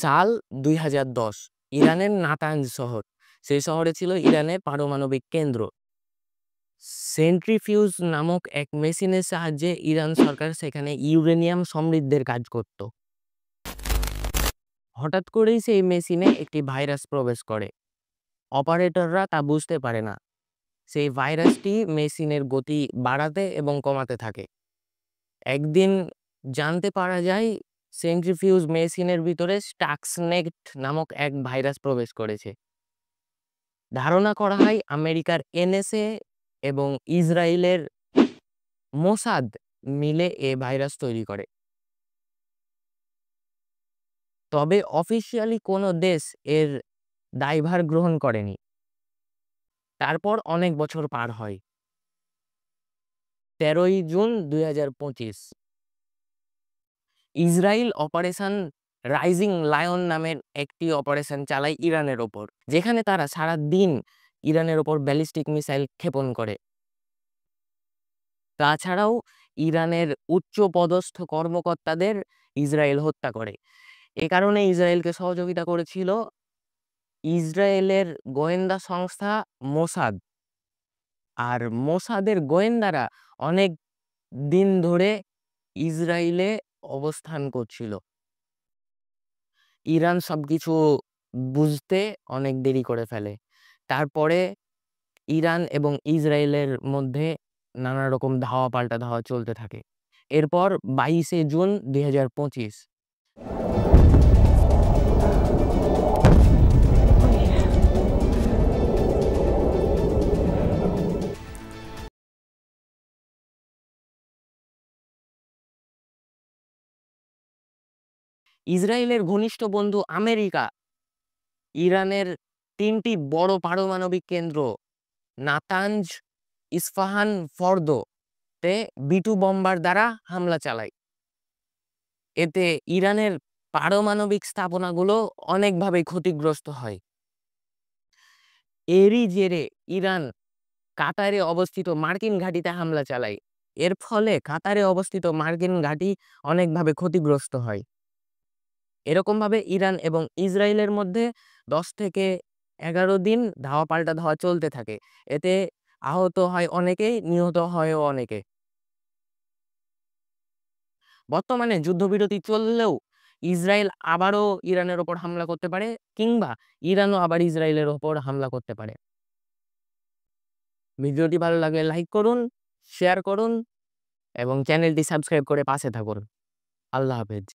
সাল ২০১০ ইরানের নাতানজ শহর। সেই শহরে ছিল ইরানের পারমাণবিক কেন্দ্র। সেন্ট্রিফিউজ নামক এক মেশিনের সাহায্যে ইরান সরকার সেখানে ইউরেনিয়াম সমৃদ্ধের কাজ করত। হঠাৎ করেই সেই মেশিনে একটি ভাইরাস প্রবেশ করে। অপারেটররা তা বুঝতে পারে না। সেই ভাইরাসটি মেশিনের গতি বাড়াতে এবং কমাতে থাকে। একদিন জানতে পারা যায় সেন্ট্রিফিউজ মেশিনের ভিতরে স্টাক্সনেট নামক এক ভাইরাস প্রবেশ করেছে। ধারণা করা হয় আমেরিকার এনএসএ এবং ইসরায়েলের মোসাদ মিলে এ ভাইরাস তৈরি করে। তবে অফিসিয়ালি কোনো দেশ এর দায়ভার গ্রহণ করেনি। তারপর অনেক বছর পার হয়। ১৩ই June ২০২৫ Israel Operation Rising Lion নামের একটি অপারেশন চালায় ইরানের ওপর, যেখানে তারা সারা দিন ইরানের ওপর ব্যালিস্টিক মিসাইল ক্ষেপণ করে। তাছাড়াও ইরানের উচ্চ পদস্থ কর্মকর্তাদের ইসরায়েল হত্যা করে। এ কারণে ইসরায়েলকে সহযোগিতা করেছিল ইসরায়েলের গোয়েন্দা সংস্থা মোসাদ। আর মোসাদের গোয়েন্দারা অনেক দিন ধরে ইসরায়েলে অবস্থান করছিল। ইরান সবকিছু বুঝতে অনেক দেরি করে ফেলে। তারপরে ইরান এবং ইসরায়েলের মধ্যে নানা রকম ধাওয়া পাল্টা ধাওয়া চলতে থাকে। এরপর ২২শে জুন ২০২৫ ইসরায়েলের ঘনিষ্ঠ বন্ধু আমেরিকা ইরানের ৩টি বড় পারমাণবিক কেন্দ্র নাতানজ, ইস্পাহান, ফর্দো তে B2 বম্বার দ্বারা হামলা চালায়। এতে ইরানের পারমাণবিক স্থাপনাগুলো অনেকভাবে ক্ষতিগ্রস্ত হয়। এরই জেরে ইরান কাতারে অবস্থিত মার্কিন ঘাঁটিতে হামলা চালায়। এর ফলে কাতারে অবস্থিত মার্কিন ঘাঁটি অনেকভাবে ক্ষতিগ্রস্ত হয়। এরকমভাবে ইরান এবং ইসরায়েলের মধ্যে ১০ থেকে ১১ দিন ধাওয়া পাল্টা ধাওয়া চলতে থাকে। এতে আহত হয় অনেকেই, নিহত হয়ও অনেকে। বর্তমানে যুদ্ধবিরতি চললেও ইসরায়েল আবারও ইরানের ওপর হামলা করতে পারে, কিংবা ইরানও আবার ইসরায়েলের ওপর হামলা করতে পারে। ভিডিওটি ভালো লাগলে লাইক করুন, শেয়ার করুন এবং চ্যানেলটি সাবস্ক্রাইব করে পাশে থাকুন। আল্লাহ হাফেজ।